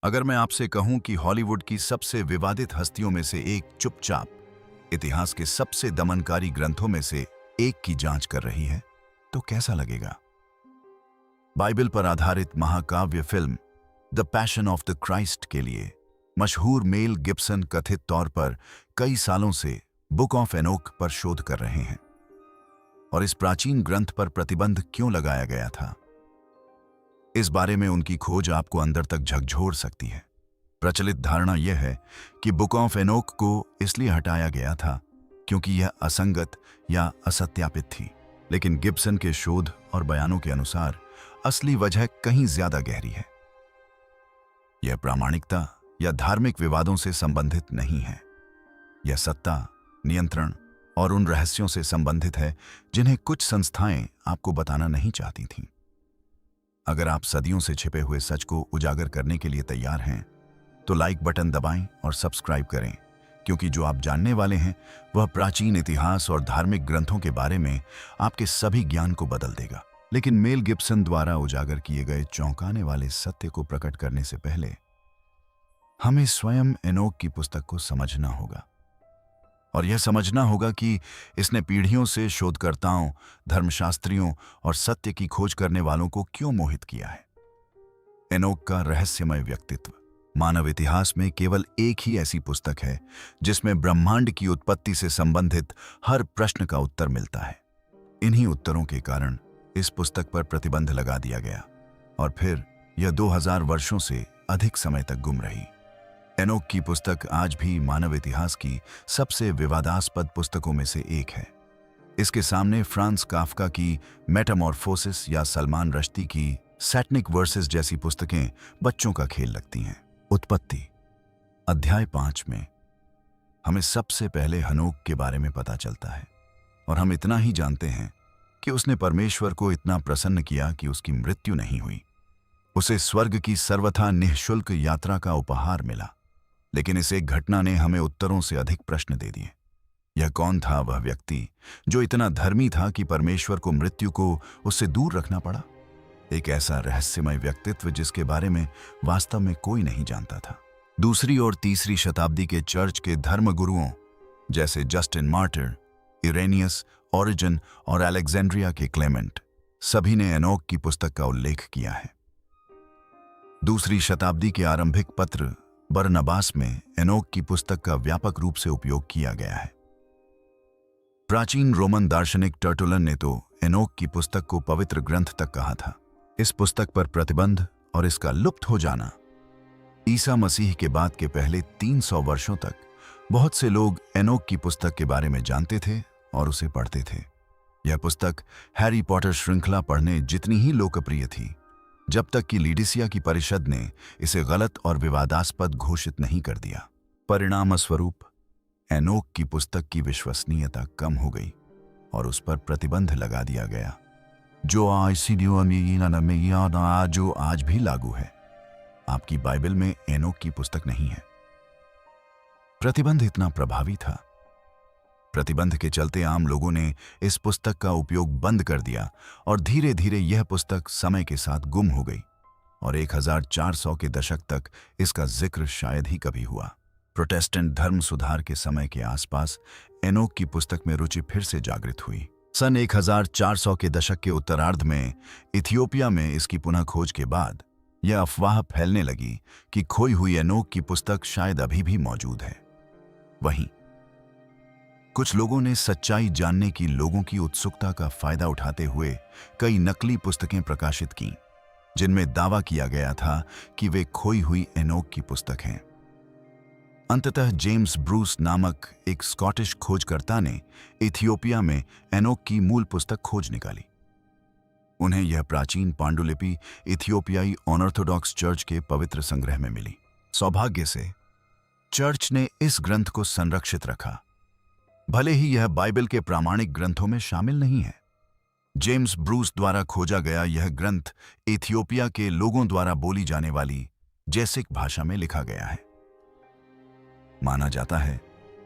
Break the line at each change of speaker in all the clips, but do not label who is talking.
अगर मैं आपसे कहूं कि हॉलीवुड की सबसे विवादित हस्तियों में से एक चुपचाप इतिहास के सबसे दमनकारी ग्रंथों में से एक की जांच कर रही है, तो कैसा लगेगा? बाइबल पर आधारित महाकाव्य film the passion of the Christ के लिए मशहूर मेल गिब्सन कथित तौर पर कई सालों से बुक ऑफ एनोक पर शोध कर रहे हैं। और इस प्राचीन ग्रंथ पर प्रतिबंध क्यों लगाया गया था, इस बारे में उनकी खोज आपको अंदर तक झकझोर सकती है। प्रचलित धारणा यह है कि बुक ऑफ एनोक को इसलिए हटाया गया था क्योंकि यह असंगत या असत्यापित थी, लेकिन गिब्सन के शोध और बयानों के अनुसार असली वजह कहीं ज्यादा गहरी है। यह प्रामाणिकता या धार्मिक विवादों से संबंधित नहीं है। यह सत्ता, नियंत्रण और उन रहस्यों से संबंधित है जिन्हें कुछ संस्थाएं आपको बताना नहीं चाहती थीं। अगर आप सदियों से छिपे हुए सच को उजागर करने के लिए तैयार हैं, तो लाइक बटन दबाएं और सब्सक्राइब करें, क्योंकि जो आप जानने वाले हैं वह प्राचीन इतिहास और धार्मिक ग्रंथों के बारे में आपके सभी ज्ञान को बदल देगा। लेकिन मेल गिब्सन द्वारा उजागर किए गए चौंकाने वाले सत्य को प्रकट करने से पहले हमें स्वयं एनोक की पुस्तक को समझना होगा। और यह समझना होगा कि इसने पीढ़ियों से शोधकर्ताओं, धर्मशास्त्रियों और सत्य की खोज करने वालों को क्यों मोहित किया है। एनोक का रहस्यमय व्यक्तित्व। मानव इतिहास में केवल एक ही ऐसी पुस्तक है जिसमें ब्रह्मांड की उत्पत्ति से संबंधित हर प्रश्न का उत्तर मिलता है। इन्हीं उत्तरों के कारण इस पुस्तक पर प्रतिबंध लगा दिया गया और फिर यह 2000 वर्षों से अधिक समय तक गुम रही। एनोक की पुस्तक आज भी मानव इतिहास की सबसे विवादास्पद पुस्तकों में से एक है। इसके सामने फ्रांस काफ्का की मेटामॉर्फोसिस या सलमान रश्दी की सैटनिक वर्सेस जैसी पुस्तकें बच्चों का खेल लगती हैं। उत्पत्ति अध्याय 5 में हमें सबसे पहले हनोक के बारे में पता चलता है, और हम इतना ही जानते हैं कि उसने परमेश्वर को इतना प्रसन्न किया कि उसकी मृत्यु नहीं हुई। उसे स्वर्ग की सर्वथा निःशुल्क यात्रा का उपहार मिला। लेकिन इस एक घटना ने हमें उत्तरों से अधिक प्रश्न दे दिए। यह कौन था वह व्यक्ति जो इतना धर्मी था कि परमेश्वर को मृत्यु को उससे दूर रखना पड़ा? एक ऐसा रहस्यमय व्यक्तित्व जिसके बारे में वास्तव में कोई नहीं जानता था। दूसरी और तीसरी शताब्दी के चर्च के धर्मगुरुओं जैसे जस्टिन मार्टर, इरेनियस, ओरिजन और अलेक्जेंड्रिया के क्लेमेंट, सभी ने एनोक की पुस्तक का उल्लेख किया है। दूसरी शताब्दी के आरंभिक पत्र बरनबास में एनोक की पुस्तक का व्यापक रूप से उपयोग किया गया है। प्राचीन रोमन दार्शनिक टर्टुलन ने तो एनोक की पुस्तक को पवित्र ग्रंथ तक कहा था। इस पुस्तक पर प्रतिबंध और इसका लुप्त हो जाना ईसा मसीह के बाद के पहले 300 वर्षों तक बहुत से लोग एनोक की पुस्तक के बारे में जानते थे और उसे पढ़ते थे। यह पुस्तक हैरी पॉटर श्रृंखला पढ़ने जितनी ही लोकप्रिय थी, जब तक कि लीडिसिया की परिषद ने इसे गलत और विवादास्पद घोषित नहीं कर दिया। परिणामस्वरूप एनोक की पुस्तक की विश्वसनीयता कम हो गई और उस पर प्रतिबंध लगा दिया गया, जो आज भी लागू है। आपकी बाइबल में एनोक की पुस्तक नहीं है। प्रतिबंध इतना प्रभावी था। प्रतिबंध के चलते आम लोगों ने इस पुस्तक का उपयोग बंद कर दिया और धीरे धीरे यह पुस्तक समय के साथ गुम हो गई और 1400 के दशक तक इसका जिक्र शायद ही कभी हुआ। प्रोटेस्टेंट धर्म सुधार के समय के आसपास एनोक की पुस्तक में रुचि फिर से जागृत हुई। सन 1400 के दशक के उत्तरार्ध में इथियोपिया में इसकी पुनः खोज के बाद यह अफवाह फैलने लगी कि खोई हुई एनोक की पुस्तक शायद अभी भी मौजूद है। वहीं कुछ लोगों ने सच्चाई जानने की लोगों की उत्सुकता का फायदा उठाते हुए कई नकली पुस्तकें प्रकाशित की, जिनमें दावा किया गया था कि वे खोई हुई एनोक की पुस्तक हैं। अंततः जेम्स ब्रूस नामक एक स्कॉटिश खोजकर्ता ने इथियोपिया में एनोक की मूल पुस्तक खोज निकाली। उन्हें यह प्राचीन पांडुलिपि इथियोपियाई ऑर्थोडॉक्स चर्च के पवित्र संग्रह में मिली। सौभाग्य से चर्च ने इस ग्रंथ को संरक्षित रखा, भले ही यह बाइबल के प्रामाणिक ग्रंथों में शामिल नहीं है। जेम्स ब्रूस द्वारा खोजा गया यह ग्रंथ इथियोपिया के लोगों द्वारा बोली जाने वाली जैसिक भाषा में लिखा गया है। माना जाता है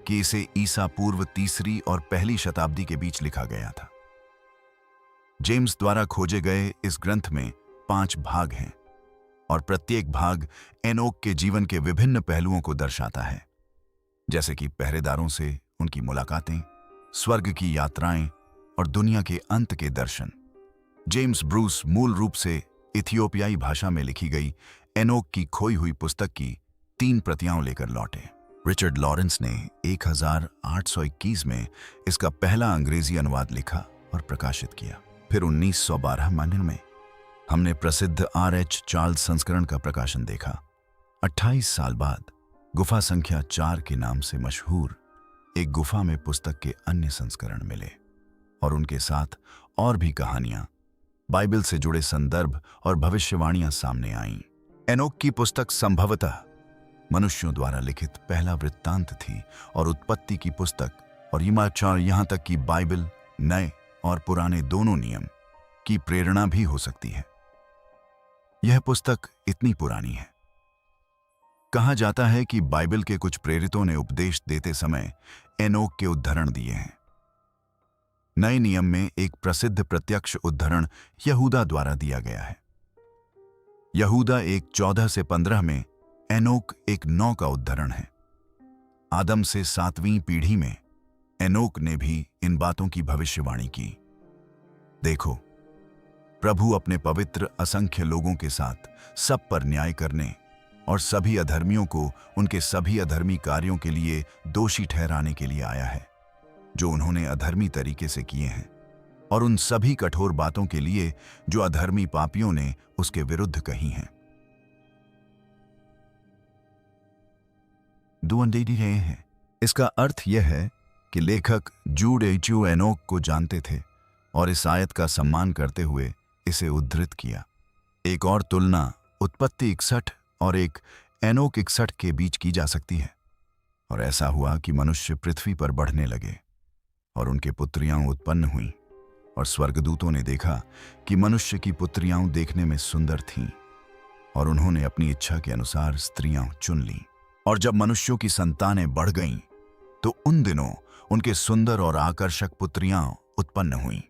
कि इसे ईसा पूर्व 3री और 1ली शताब्दी के बीच लिखा गया था। जेम्स द्वारा खोजे गए इस ग्रंथ में 5 भाग हैं और प्रत्येक भाग एनोक के जीवन के विभिन्न पहलुओं को दर्शाता है, जैसे कि पहरेदारों से उनकी मुलाकातें, स्वर्ग की यात्राएं और दुनिया के अंत के दर्शन। जेम्स ब्रूस मूल रूप से इथियोपियाई भाषा में लिखी गई एनोक की खोई हुई पुस्तक की 3 प्रतियां लेकर लौटे। रिचर्ड लॉरेंस ने 1821 में इसका पहला अंग्रेजी अनुवाद लिखा और प्रकाशित किया। फिर 1912 में हमने प्रसिद्ध R.H. चार्ल्स संस्करण का प्रकाशन देखा। 28 साल बाद गुफा संख्या 4 के नाम से मशहूर एक गुफा में पुस्तक के अन्य संस्करण मिले और उनके साथ और भी कहानियां, बाइबल से जुड़े संदर्भ और भविष्यवाणियां सामने आईं। एनोक की पुस्तक संभवतः मनुष्यों द्वारा लिखित पहला वृत्तांत थी और उत्पत्ति की पुस्तक और यहां तक कि बाइबल नए और पुराने दोनों नियम की प्रेरणा भी हो सकती है। यह पुस्तक इतनी पुरानी है, कहा जाता है कि बाइबल के कुछ प्रेरितों ने उपदेश देते समय एनोक के उद्धरण दिए हैं। नए नियम में एक प्रसिद्ध प्रत्यक्ष उद्धरण यहूदा द्वारा दिया गया है। यहूदा 1:14 से 15 में एनोक 1:9 का उद्धरण है। आदम से 7वीं पीढ़ी में एनोक ने भी इन बातों की भविष्यवाणी की। देखो, प्रभु अपने पवित्र असंख्य लोगों के साथ सब पर न्याय करने और सभी अधर्मियों को उनके सभी अधर्मी कार्यों के लिए दोषी ठहराने के लिए आया है जो उन्होंने अधर्मी तरीके से किए हैं, और उन सभी कठोर बातों के लिए जो अधर्मी पापियों ने उसके विरुद्ध कही हैं। रहे हैं। इसका अर्थ यह है कि लेखक जूड एनोक को जानते थे और इस आयत का सम्मान करते हुए इसे उद्धृत किया। एक और तुलना उत्पत्ति 61 और एक एनोक 61 के बीच की जा सकती है। और ऐसा हुआ कि मनुष्य पृथ्वी पर बढ़ने लगे और उनके पुत्रियां उत्पन्न हुईं, और स्वर्गदूतों ने देखा कि मनुष्य की पुत्रियां देखने में सुंदर थीं, और उन्होंने अपनी इच्छा के अनुसार स्त्रियां चुन लीं। और जब मनुष्यों की संतानें बढ़ गईं, तो उन दिनों उनके सुंदर और आकर्षक पुत्रियां उत्पन्न हुईं।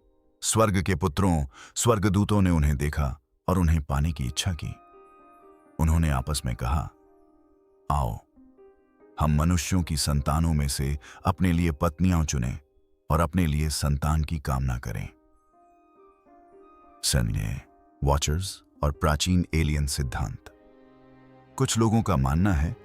स्वर्ग के पुत्रों स्वर्गदूतों ने उन्हें देखा और उन्हें पाने की इच्छा की। उन्होंने आपस में कहा, आओ, हम मनुष्यों की संतानों में से अपने लिए पत्नियां चुनें और अपने लिए संतान की कामना करें। सन्य वॉचर्स और प्राचीन एलियन सिद्धांत। कुछ लोगों का मानना है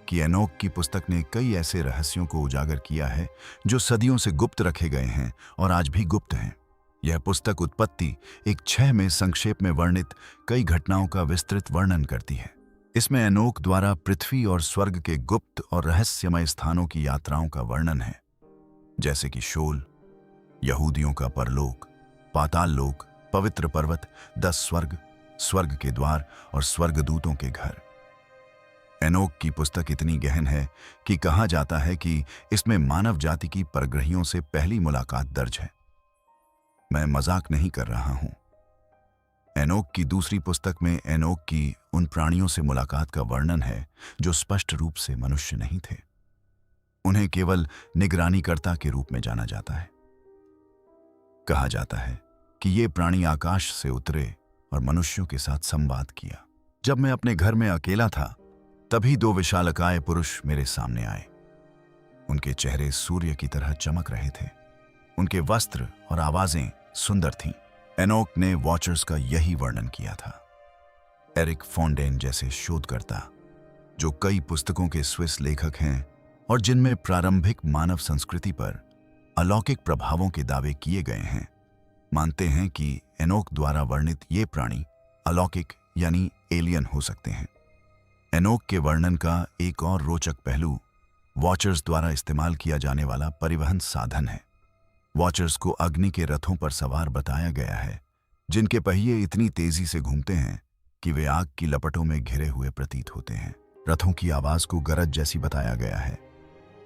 कि एनोक की पुस्तक ने कई ऐसे रहस्यों को उजागर किया है जो सदियों से गुप्त रखे गए हैं और आज भी गुप्त हैं। यह पुस्तक उत्पत्ति 1:6 में संक्षेप में वर्णित कई घटनाओं का विस्तृत वर्णन करती है। इसमें एनोक द्वारा पृथ्वी और स्वर्ग के गुप्त और रहस्यमय स्थानों की यात्राओं का वर्णन है, जैसे कि शोल, यहूदियों का परलोक, पाताल लोक, पवित्र पर्वत, 10 स्वर्ग, स्वर्ग के द्वार और स्वर्गदूतों के घर। एनोक की पुस्तक इतनी गहन है कि कहा जाता है कि इसमें मानव जाति की परग्रहियों से पहली मुलाकात दर्ज है। मैं मजाक नहीं कर रहा हूं। एनोक की दूसरी पुस्तक में एनोक की उन प्राणियों से मुलाकात का वर्णन है जो स्पष्ट रूप से मनुष्य नहीं थे। उन्हें केवल निगरानीकर्ता के रूप में जाना जाता है। कहा जाता है कि ये प्राणी आकाश से उतरे और मनुष्यों के साथ संवाद किया। जब मैं अपने घर में अकेला था, तभी 2 विशालकाय पुरुष मेरे सामने आए। उनके चेहरे सूर्य की तरह चमक रहे थे। उनके वस्त्र और आवाजें सुंदर थीं। एनोक ने वॉचर्स का यही वर्णन किया था। एरिक फॉन्डेन जैसे शोधकर्ता, जो कई पुस्तकों के स्विस लेखक हैं और जिनमें प्रारंभिक मानव संस्कृति पर अलौकिक प्रभावों के दावे किए गए हैं, मानते हैं कि एनोक द्वारा वर्णित ये प्राणी अलौकिक यानी एलियन हो सकते हैं। एनोक के वर्णन का एक और रोचक पहलू वॉचर्स द्वारा इस्तेमाल किया जाने वाला परिवहन साधन है। वॉचर्स को अग्नि के रथों पर सवार बताया गया है, जिनके पहिए इतनी तेजी से घूमते हैं कि वे आग की लपटों में घिरे हुए प्रतीत होते हैं। रथों की आवाज को गरज जैसी बताया गया है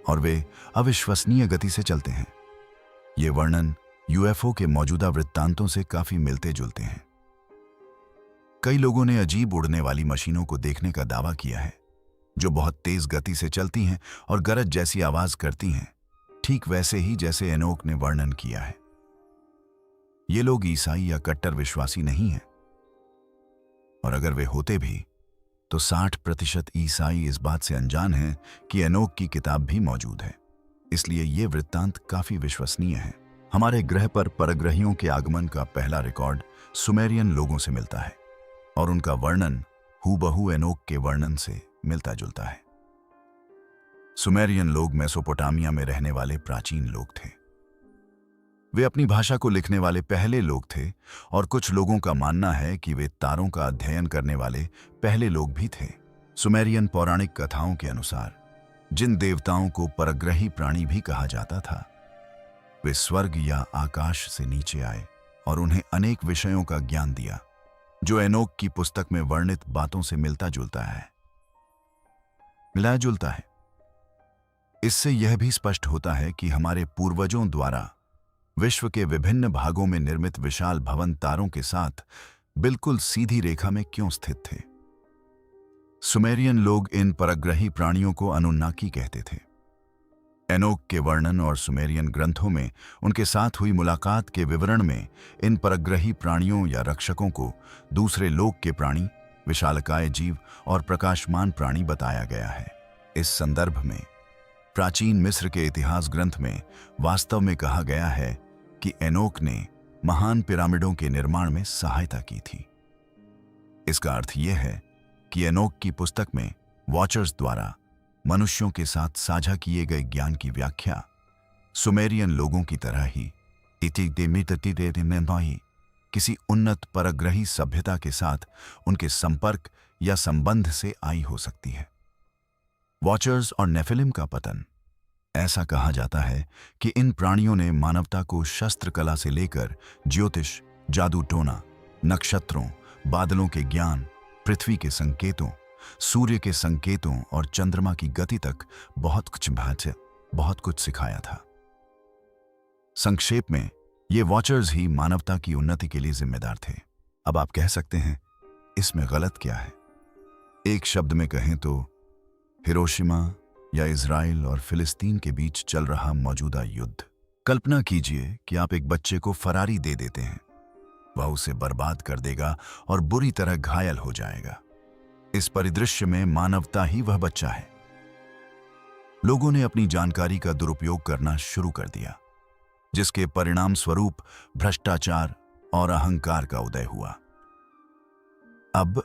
और वे अविश्वसनीय गति से चलते हैं। ये वर्णन यूएफओ के मौजूदा वृत्तांतों से काफी मिलते जुलते हैं। कई लोगों ने अजीब उड़ने वाली मशीनों को देखने का दावा किया है, जो बहुत तेज गति से चलती हैं और गरज जैसी आवाज करती हैं, ठीक वैसे ही जैसे एनोक ने वर्णन किया है। ये लोग ईसाई या कट्टर विश्वासी नहीं हैं, और अगर वे होते भी तो 60% ईसाई इस बात से अनजान हैं कि एनोक की किताब भी मौजूद है। इसलिए ये वृत्तांत काफी विश्वसनीय है। हमारे ग्रह पर परग्रहियों के आगमन का पहला रिकॉर्ड सुमेरियन लोगों से मिलता है और उनका वर्णन हूबहू एनोक के वर्णन से मिलता जुलता है। सुमेरियन लोग मेसोपोटामिया में रहने वाले प्राचीन लोग थे। वे अपनी भाषा को लिखने वाले पहले लोग थे और कुछ लोगों का मानना है कि वे तारों का अध्ययन करने वाले पहले लोग भी थे। सुमेरियन पौराणिक कथाओं के अनुसार जिन देवताओं को परग्रही प्राणी भी कहा जाता था, वे स्वर्ग या आकाश से नीचे आए और उन्हें अनेक विषयों का ज्ञान दिया, जो एनोक की पुस्तक में वर्णित बातों से मिलता जुलता है। इससे यह भी स्पष्ट होता है कि हमारे पूर्वजों द्वारा विश्व के विभिन्न भागों में निर्मित विशाल भवन तारों के साथ बिल्कुल सीधी रेखा में क्यों स्थित थे। सुमेरियन लोग इन परग्रही प्राणियों को अनुन्नाकी कहते थे। एनोक के वर्णन और सुमेरियन ग्रंथों में उनके साथ हुई मुलाकात के विवरण में इन परग्रही प्राणियों या रक्षकों को दूसरे लोक के प्राणी, विशालकाय जीव और प्रकाशमान प्राणी बताया गया है। इस संदर्भ में प्राचीन मिस्र के इतिहास ग्रंथ में वास्तव में कहा गया है कि एनोक ने महान पिरामिडों के निर्माण में सहायता की थी। इसका अर्थ यह है कि एनोक की पुस्तक में वॉचर्स द्वारा मनुष्यों के साथ साझा किए गए ज्ञान की व्याख्या सुमेरियन लोगों की तरह ही किसी उन्नत परग्रही सभ्यता के साथ उनके संपर्क या संबंध से आई हो सकती है। वॉचर्स और नेफिलिम का पतन। ऐसा कहा जाता है कि इन प्राणियों ने मानवता को शस्त्र कला से लेकर ज्योतिष, जादू टोना, नक्षत्रों, बादलों के ज्ञान, पृथ्वी के संकेतों, सूर्य के संकेतों और चंद्रमा की गति तक बहुत कुछ सिखाया था। संक्षेप में ये वॉचर्स ही मानवता की उन्नति के लिए जिम्मेदार थे। अब आप कह सकते हैं, इसमें गलत क्या है? एक शब्द में कहें तो हिरोशिमा या इजराइल और फिलिस्तीन के बीच चल रहा मौजूदा युद्ध। कल्पना कीजिए कि आप एक बच्चे को फरारी दे देते हैं। वह उसे बर्बाद कर देगा और बुरी तरह घायल हो जाएगा। इस परिदृश्य में मानवता ही वह बच्चा है। लोगों ने अपनी जानकारी का दुरुपयोग करना शुरू कर दिया, जिसके परिणाम स्वरूप भ्रष्टाचार और अहंकार का उदय हुआ। अब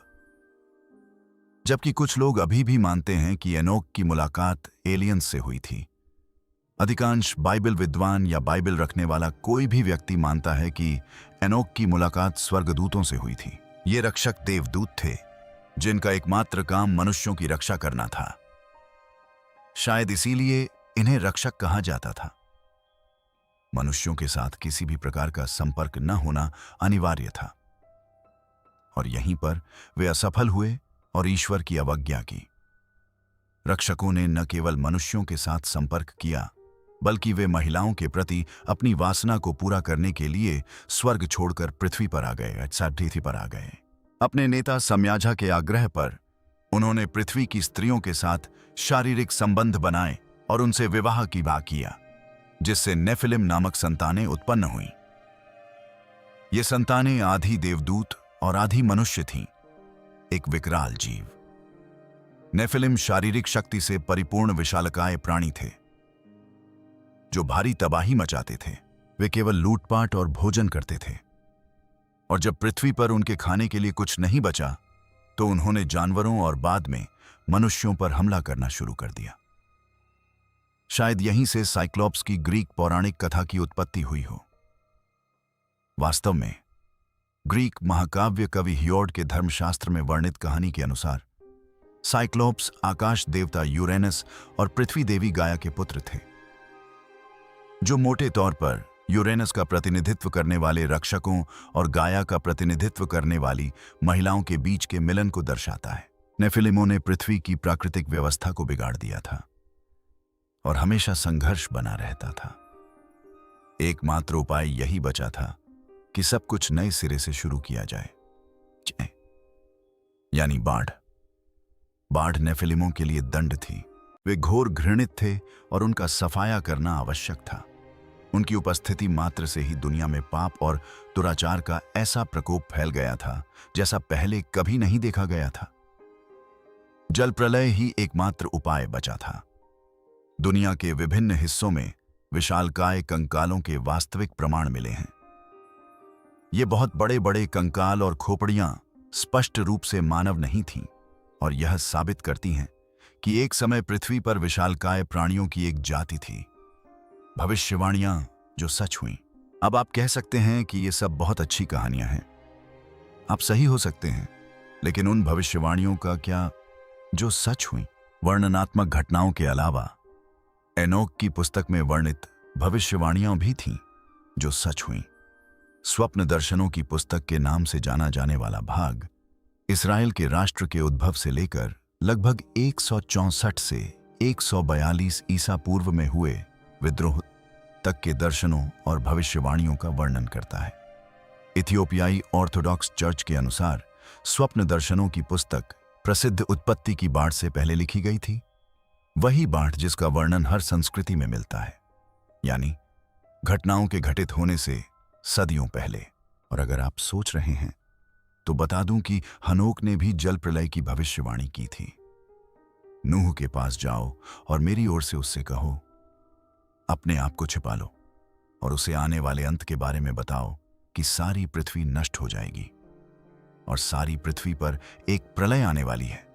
जबकि कुछ लोग अभी भी मानते हैं कि एनोक की मुलाकात एलियंस से हुई थी, अधिकांश बाइबल विद्वान या बाइबल रखने वाला कोई भी व्यक्ति मानता है कि एनोक की मुलाकात स्वर्गदूतों से हुई थी। ये रक्षक देवदूत थे, जिनका एकमात्र काम मनुष्यों की रक्षा करना था। शायद इसीलिए इन्हें रक्षक कहा जाता था। मनुष्यों के साथ किसी भी प्रकार का संपर्क न होना अनिवार्य था, और यहीं पर वे असफल हुए और ईश्वर की अवज्ञा की। रक्षकों ने न केवल मनुष्यों के साथ संपर्क किया, बल्कि वे महिलाओं के प्रति अपनी वासना को पूरा करने के लिए स्वर्ग छोड़कर पृथ्वी पर आ गए। अपने नेता सम्याजा के आग्रह पर उन्होंने पृथ्वी की स्त्रियों के साथ शारीरिक संबंध बनाए और उनसे विवाह की बात किया, जिससे नेफिलिम नामक संतानें उत्पन्न हुईं। ये संतानें आधी देवदूत और आधी मनुष्य थीं, एक विकराल जीव। नेफिलिम शारीरिक शक्ति से परिपूर्ण विशालकाय प्राणी थे, जो भारी तबाही मचाते थे। वे केवल लूटपाट और भोजन करते थे, और जब पृथ्वी पर उनके खाने के लिए कुछ नहीं बचा, तो उन्होंने जानवरों और बाद में मनुष्यों पर हमला करना शुरू कर दिया। शायद यहीं से साइक्लोप्स की ग्रीक पौराणिक कथा की उत्पत्ति हुई हो। वास्तव में ग्रीक महाकाव्य कवि हियोड के धर्मशास्त्र में वर्णित कहानी के अनुसार साइक्लोप्स आकाश देवता यूरेनस और पृथ्वी देवी गाया के पुत्र थे, जो मोटे तौर पर यूरेनस का प्रतिनिधित्व करने वाले रक्षकों और गाया का प्रतिनिधित्व करने वाली महिलाओं के बीच के मिलन को दर्शाता है। नेफिलिमों ने पृथ्वी की प्राकृतिक व्यवस्था को बिगाड़ दिया था और हमेशा संघर्ष बना रहता था। एकमात्र उपाय यही बचा था कि सब कुछ नए सिरे से शुरू किया जाए, यानी बाढ़ नेफिलिमों के लिए दंड थी। वे घोर घृणित थे और उनका सफाया करना आवश्यक था। उनकी उपस्थिति मात्र से ही दुनिया में पाप और दुराचार का ऐसा प्रकोप फैल गया था, जैसा पहले कभी नहीं देखा गया था। जल प्रलय ही एकमात्र उपाय बचा था। दुनिया के विभिन्न हिस्सों में विशालकाय कंकालों के वास्तविक प्रमाण मिले हैं। ये बहुत बड़े बड़े कंकाल और खोपड़ियां स्पष्ट रूप से मानव नहीं थीं और यह साबित करती हैं कि एक समय पृथ्वी पर विशालकाय प्राणियों की एक जाति थी। भविष्यवाणियां जो सच हुईं। अब आप कह सकते हैं कि ये सब बहुत अच्छी कहानियां हैं। आप सही हो सकते हैं, लेकिन उन भविष्यवाणियों का क्या जो सच हुईं? वर्णनात्मक घटनाओं के अलावा एनोक की पुस्तक में वर्णित भविष्यवाणियां भी थीं जो सच हुईं। स्वप्न दर्शनों की पुस्तक के नाम से जाना जाने वाला भाग इसराइल के राष्ट्र के उद्भव से लेकर लगभग 164 से 142 ईसा पूर्व में हुए विद्रोह तक के दर्शनों और भविष्यवाणियों का वर्णन करता है। इथियोपियाई ऑर्थोडॉक्स चर्च के अनुसार स्वप्न दर्शनों की पुस्तक प्रसिद्ध उत्पत्ति की बाढ़ से पहले लिखी गई थी, वही बाढ़ जिसका वर्णन हर संस्कृति में मिलता है, यानी घटनाओं के घटित होने से सदियों पहले। और अगर आप सोच रहे हैं तो बता दूं कि हनोक ने भी जल प्रलय की भविष्यवाणी की थी। नूह के पास जाओ और मेरी ओर से उससे कहो, अपने आप को छिपा लो और उसे आने वाले अंत के बारे में बताओ कि सारी पृथ्वी नष्ट हो जाएगी और सारी पृथ्वी पर एक प्रलय आने वाली है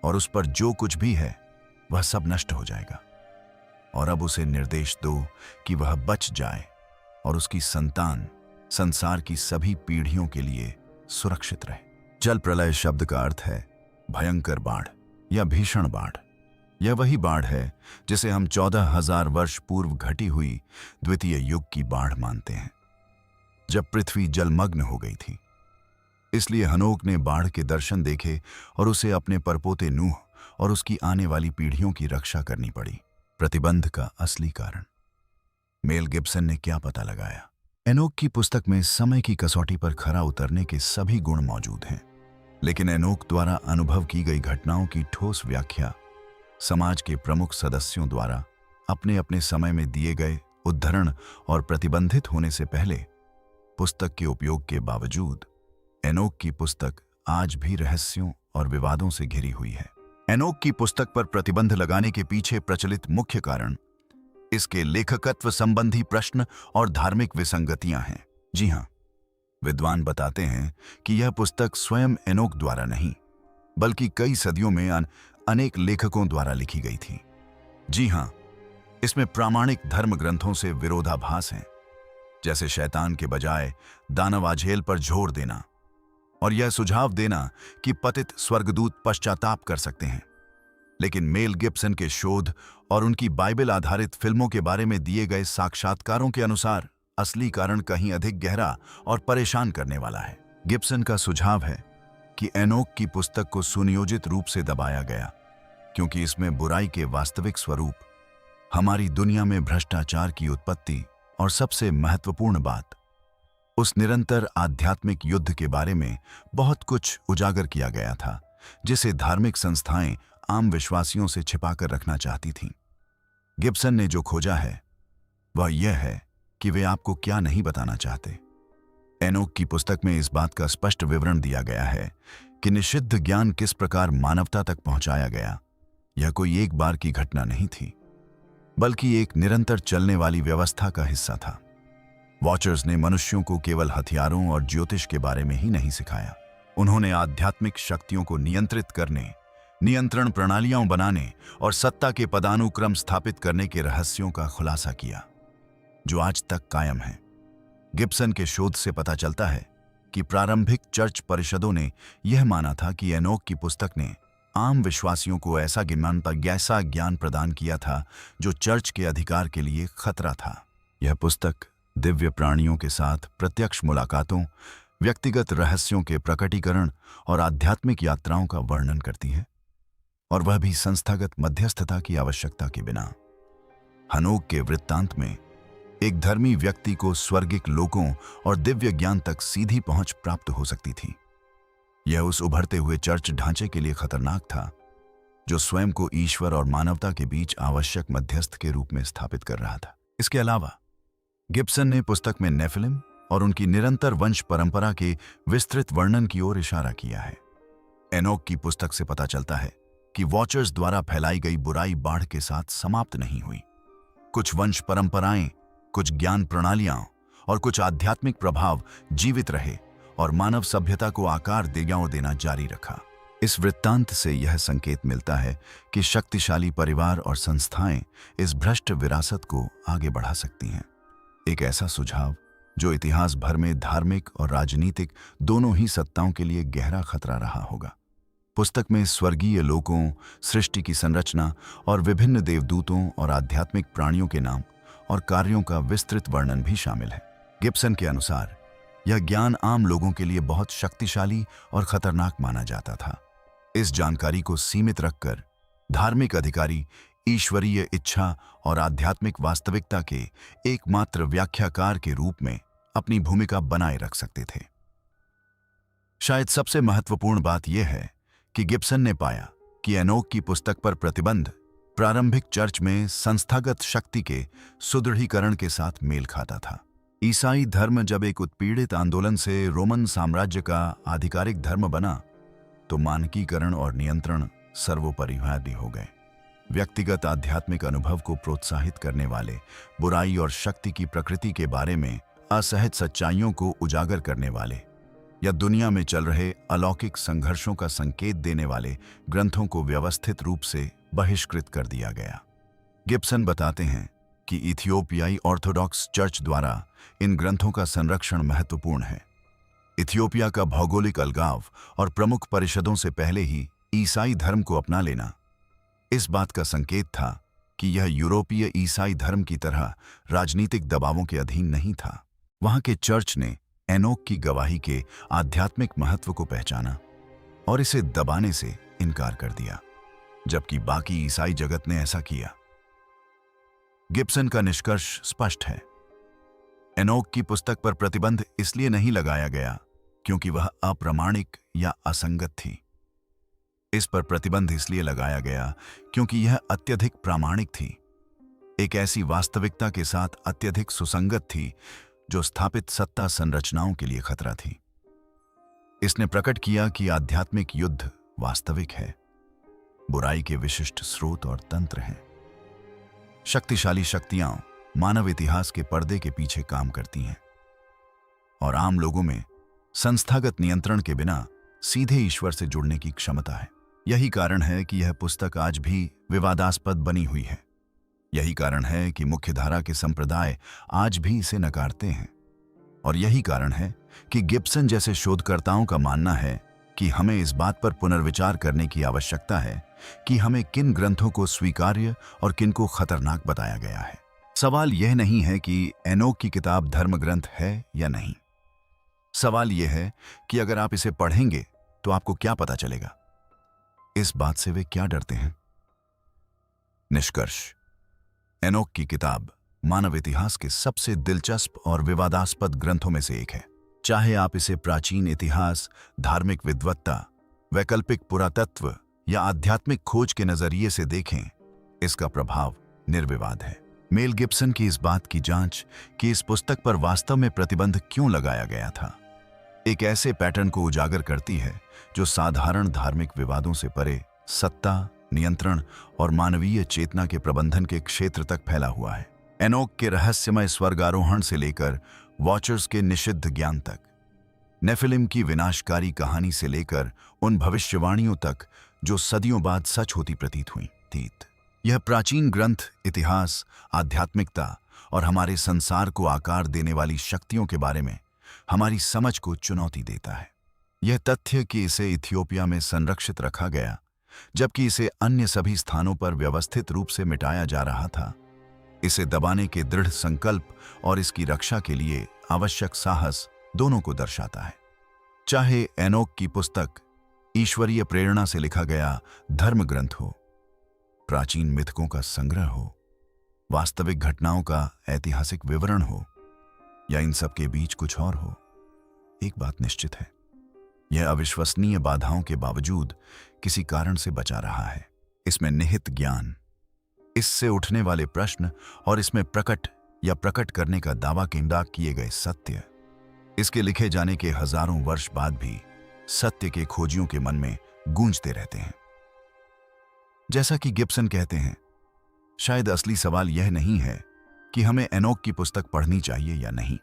और उस पर जो कुछ भी है वह सब नष्ट हो जाएगा। और अब उसे निर्देश दो कि वह बच जाए और उसकी संतान संसार की सभी पीढ़ियों के लिए सुरक्षित रहे। जल प्रलय शब्द का अर्थ है भयंकर बाढ़ या भीषण बाढ़। यह वही बाढ़ है जिसे हम 14,000 वर्ष पूर्व घटी हुई द्वितीय युग की बाढ़ मानते हैं, जब पृथ्वी जलमग्न हो गई थी। इसलिए हनोक ने बाढ़ के दर्शन देखे और उसे अपने परपोते नूह और उसकी आने वाली पीढ़ियों की रक्षा करनी पड़ी। प्रतिबंध का असली कारण। मेल गिब्सन ने क्या पता लगाया? एनोक की पुस्तक में समय की कसौटी पर खरा उतरने के सभी गुण मौजूद हैं, लेकिन एनोक द्वारा अनुभव की गई घटनाओं की ठोस व्याख्या समाज के प्रमुख सदस्यों द्वारा अपने अपने समय में दिए गए उद्धरण और प्रतिबंधित होने से पहले पुस्तक के उपयोग के बावजूद एनोक की पुस्तक आज भी रहस्यों और विवादों से घिरी हुई है। एनोक की पुस्तक पर प्रतिबंध लगाने के पीछे प्रचलित मुख्य कारण इसके लेखकत्व संबंधी प्रश्न और धार्मिक विसंगतियां हैं। जी हां, विद्वान बताते हैं कि यह पुस्तक स्वयं एनोक द्वारा नहीं, बल्कि कई सदियों में अनेक लेखकों द्वारा लिखी गई थी। जी हां, इसमें प्रामाणिक धर्म ग्रंथों से विरोधाभास हैं, जैसे शैतान के बजाय दानवाझेल पर जोर देना और यह सुझाव देना कि पतित स्वर्गदूत पश्चाताप कर सकते हैं। लेकिन मेल गिब्सन के शोध और उनकी बाइबल आधारित फिल्मों के बारे में दिए गए साक्षात्कारों के अनुसार असली कारण कहीं अधिक गहरा और परेशान करने वाला है। गिब्सन का सुझाव है कि एनोक की पुस्तक को सुनियोजित रूप से दबाया गया क्योंकि इसमें बुराई के वास्तविक स्वरूप, हमारी दुनिया में भ्रष्टाचार की उत्पत्ति और सबसे महत्वपूर्ण बात, उस निरंतर आध्यात्मिक युद्ध के बारे में बहुत कुछ उजागर किया गया था जिसे धार्मिक संस्थाएं आम विश्वासियों से छिपाकर रखना चाहती थीं। गिब्सन ने जो खोजा है वह यह है कि वे आपको क्या नहीं बताना चाहते। एनोक की पुस्तक में इस बात का स्पष्ट विवरण दिया गया है कि निषिद्ध ज्ञान किस प्रकार मानवता तक पहुंचाया गया। यह कोई एक बार की घटना नहीं थी, बल्कि एक निरंतर चलने वाली व्यवस्था का हिस्सा था। वॉचर्स ने मनुष्यों को केवल हथियारों और ज्योतिष के बारे में ही नहीं सिखाया, उन्होंने आध्यात्मिक शक्तियों को नियंत्रित करने, नियंत्रण प्रणालियां बनाने और सत्ता के पदानुक्रम स्थापित करने के रहस्यों का खुलासा किया, जो आज तक कायम है। गिब्सन के शोध से पता चलता है कि प्रारंभिक चर्च परिषदों ने यह माना था कि एनोक की पुस्तक ने आम विश्वासियों को ऐसा ज्ञान प्रदान किया था जो चर्च के अधिकार के लिए खतरा था। यह पुस्तक दिव्य प्राणियों के साथ प्रत्यक्ष मुलाकातों, व्यक्तिगत रहस्यों के प्रकटीकरण और आध्यात्मिक यात्राओं का वर्णन करती है, और वह भी संस्थागत मध्यस्थता की आवश्यकता के बिना। हनोक के वृत्तांत में एक धर्मी व्यक्ति को स्वर्गिक लोकों और दिव्य ज्ञान तक सीधी पहुंच प्राप्त हो सकती थी। यह उस उभरते हुए चर्च ढांचे के लिए खतरनाक था जो स्वयं को ईश्वर और मानवता के बीच आवश्यक मध्यस्थ के रूप में स्थापित कर रहा था। इसके अलावा गिब्सन ने पुस्तक में नेफिलिम और उनकी निरंतर वंश परंपरा के विस्तृत वर्णन की ओर इशारा किया है। एनोक की पुस्तक से पता चलता है कि वॉचर्स द्वारा फैलाई गई बुराई बाढ़ के साथ समाप्त नहीं हुई। कुछ वंश परंपराएं, कुछ ज्ञान प्रणालियां और कुछ आध्यात्मिक प्रभाव जीवित रहे और मानव सभ्यता को आकार देना जारी रखा। इस वृत्तांत से यह संकेत मिलता है कि शक्तिशाली परिवार और संस्थाएं इस भ्रष्ट विरासत को आगे बढ़ा सकती हैं। एक ऐसा सुझाव जो इतिहास भर में धार्मिक और राजनीतिक दोनों ही सत्ताओं के लिए गहरा खतरा रहा होगा। पुस्तक में स्वर्गीय लोकों, सृष्टि की संरचना और विभिन्न देवदूतों और आध्यात्मिक प्राणियों के नाम और कार्यों का विस्तृत वर्णन भी शामिल है। गिब्सन के अनुसार यह ज्ञान आम लोगों के लिए बहुत शक्तिशाली और खतरनाक माना जाता था। इस जानकारी को सीमित रखकर धार्मिक अधिकारी ईश्वरीय इच्छा और आध्यात्मिक वास्तविकता के एकमात्र व्याख्याकार के रूप में अपनी भूमिका बनाए रख सकते थे। शायद सबसे महत्वपूर्ण बात यह है कि गिब्सन ने पाया कि एनोक की पुस्तक पर प्रतिबंध प्रारंभिक चर्च में संस्थागत शक्ति के सुदृढ़ीकरण के साथ मेल खाता था। ईसाई धर्म जब एक उत्पीड़ित आंदोलन से रोमन साम्राज्य का आधिकारिक धर्म बना तो मानकीकरण और नियंत्रण सर्वोपरिहार्य हो गए। व्यक्तिगत आध्यात्मिक अनुभव को प्रोत्साहित करने वाले, बुराई और शक्ति की प्रकृति के बारे में असहज सच्चाइयों को उजागर करने वाले या दुनिया में चल रहे अलौकिक संघर्षों का संकेत देने वाले ग्रंथों को व्यवस्थित रूप से बहिष्कृत कर दिया गया। गिब्सन बताते हैं कि इथियोपियाई ऑर्थोडॉक्स चर्च द्वारा इन ग्रंथों का संरक्षण महत्वपूर्ण है। इथियोपिया का भौगोलिक अलगाव और प्रमुख परिषदों से पहले ही ईसाई धर्म को अपना लेना इस बात का संकेत था कि यह यूरोपीय ईसाई धर्म की तरह राजनीतिक दबावों के अधीन नहीं था। वहां के चर्च ने एनोक की गवाही के आध्यात्मिक महत्व को पहचाना और इसे दबाने से इनकार कर दिया, जबकि बाकी ईसाई जगत ने ऐसा किया। गिब्सन का निष्कर्ष स्पष्ट है। एनोक की पुस्तक पर प्रतिबंध इसलिए नहीं लगाया गया क्योंकि वह अप्रामाणिक या असंगत थी। इस पर प्रतिबंध इसलिए लगाया गया क्योंकि यह अत्यधिक प्रामाणिक थी, एक ऐसी वास्तविकता के साथ अत्यधिक सुसंगत थी जो स्थापित सत्ता संरचनाओं के लिए खतरा थी। इसने प्रकट किया कि आध्यात्मिक युद्ध वास्तविक है, बुराई के विशिष्ट स्रोत और तंत्र हैं। शक्तिशाली शक्तियां मानव इतिहास के पर्दे के पीछे काम करती हैं और आम लोगों में संस्थागत नियंत्रण के बिना सीधे ईश्वर से जुड़ने की क्षमता है। यही कारण है कि यह पुस्तक आज भी विवादास्पद बनी हुई है। यही कारण है कि मुख्यधारा के संप्रदाय आज भी इसे नकारते हैं। और यही कारण है कि गिब्सन जैसे शोधकर्ताओं का मानना है कि हमें इस बात पर पुनर्विचार करने की आवश्यकता है कि हमें किन ग्रंथों को स्वीकार्य और किन को खतरनाक बताया गया है। सवाल यह नहीं है कि एनोक की किताब धर्म ग्रंथ है या नहीं। सवाल यह है कि अगर आप इसे पढ़ेंगे तो आपको क्या पता चलेगा। इस बात से वे क्या डरते हैं। निष्कर्ष: एनोक की किताब मानव इतिहास के सबसे दिलचस्प और विवादास्पद ग्रंथों में से एक है। चाहे आप इसे प्राचीन इतिहास, धार्मिक विद्वत्ता, वैकल्पिक पुरातत्व या आध्यात्मिक खोज के नजरिए से देखें, इसका प्रभाव निर्विवाद है। मेल गिब्सन की इस बात की जांच कि इस पुस्तक पर वास्तव में प्रतिबंध क्यों लगाया गया था, एक ऐसे पैटर्न को उजागर करती है जो साधारण धार्मिक विवादों से परे सत्ता, नियंत्रण और मानवीय चेतना के प्रबंधन के क्षेत्र तक फैला हुआ है। एनोक के रहस्यमय स्वर्गारोहण से लेकर वॉचर्स के निषिद्ध ज्ञान तक, नेफिलिम की विनाशकारी कहानी से लेकर उन भविष्यवाणियों तक जो सदियों बाद सच होती प्रतीत हुई थी, यह प्राचीन ग्रंथ इतिहास, आध्यात्मिकता और हमारे संसार को आकार देने वाली शक्तियों के बारे में हमारी समझ को चुनौती देता है। यह तथ्य कि इसे इथियोपिया में संरक्षित रखा गया जबकि इसे अन्य सभी स्थानों पर व्यवस्थित रूप से मिटाया जा रहा था, इसे दबाने के दृढ़ संकल्प और इसकी रक्षा के लिए आवश्यक साहस दोनों को दर्शाता है। चाहे एनोक की पुस्तक ईश्वरीय प्रेरणा से लिखा गया धर्म ग्रंथ हो, प्राचीन मिथकों का संग्रह हो, वास्तविक घटनाओं का ऐतिहासिक विवरण हो या इन सब के बीच कुछ और हो, एक बात निश्चित है, यह अविश्वसनीय बाधाओं के बावजूद किसी कारण से बचा रहा है। इसमें निहित ज्ञान, इससे उठने वाले प्रश्न और इसमें प्रकट या प्रकट करने का दावा किए गए सत्य, इसके लिखे जाने के हजारों वर्ष बाद भी सत्य के खोजियों के मन में गूंजते रहते हैं। जैसा कि गिब्सन कहते हैं, शायद असली सवाल यह नहीं है कि हमें एनोक की पुस्तक पढ़नी चाहिए या नहीं।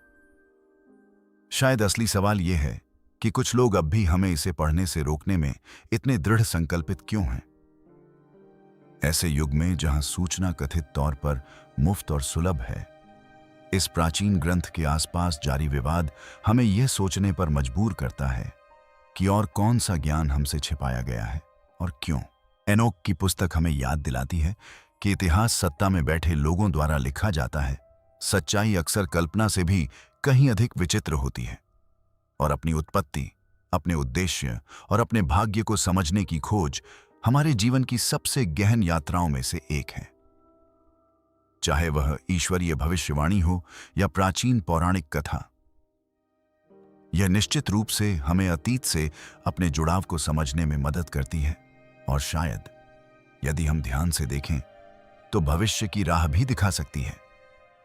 शायद असली सवाल यह है कि कुछ लोग अब भी हमें इसे पढ़ने से रोकने में इतने दृढ़ संकल्पित क्यों हैं। ऐसे युग में जहां सूचना कथित तौर पर मुफ्त और सुलभ है, इस प्राचीन ग्रंथ के आसपास जारी विवाद हमें यह सोचने पर मजबूर करता है कि और कौन सा ज्ञान हमसे छिपाया गया है और क्यों। एनोक की पुस्तक हमें याद दिलाती है कि इतिहास सत्ता में बैठे लोगों द्वारा लिखा जाता है। सच्चाई अक्सर कल्पना से भी कहीं अधिक विचित्र होती है, और अपनी उत्पत्ति, अपने उद्देश्य और अपने भाग्य को समझने की खोज हमारे जीवन की सबसे गहन यात्राओं में से एक है। चाहे वह ईश्वरीय भविष्यवाणी हो या प्राचीन पौराणिक कथा, यह निश्चित रूप से हमें अतीत से अपने जुड़ाव को समझने में मदद करती है, और शायद यदि हम ध्यान से देखें तो भविष्य की राह भी दिखा सकती है।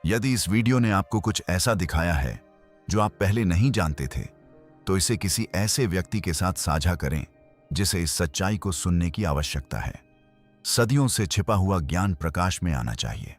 यदि इस वीडियो ने आपको कुछ ऐसा दिखाया है जो आप पहले नहीं जानते थे, तो इसे किसी ऐसे व्यक्ति के साथ साझा करें जिसे इस सच्चाई को सुनने की आवश्यकता है। सदियों से छिपा हुआ ज्ञान प्रकाश में आना चाहिए।